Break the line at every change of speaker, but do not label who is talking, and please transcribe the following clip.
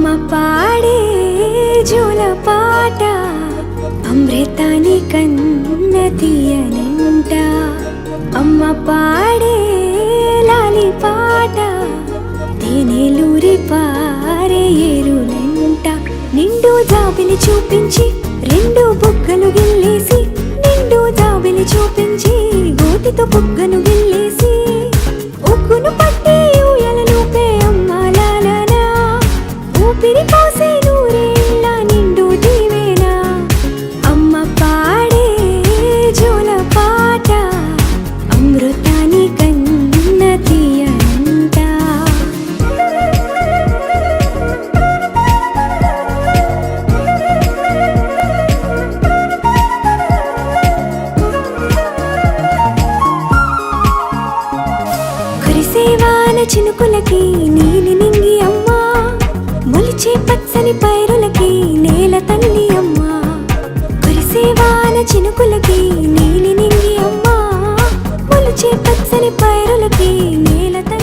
అమ్మ పాడే జోల పాట అమృతాని కన్న తీయనంట. అమ్మ పాడే లాలి పాట తేనెలూరి పారే ఏరులంట. నిండు జాబిలి చూపించి రెండు బుగ్గలు గిల్లేసి, నిండు జాబిలి చూపించి గోటితో బుగ్గను గిల్లేసి, ఉగ్గును పట్టి ఊయలను పే అమ్మ లాలనా, ఊపిరి పోసే నూరేళ్ళ నిండు దీవేనా. అమ్మ పాడే జోల పాట అమృతాని కన్న తీయనంట. కురిసేవాన చినుకులకి నీలి నింగి అమ్మ, మొలిచే పచ్చని పైరులకి నేల తల్లి అమ్మ. కురిసేవాన చినుకులకి నీలి నింగి అమ్మ, మొలిచే పచ్చని పైరులకి నేల తల్లి.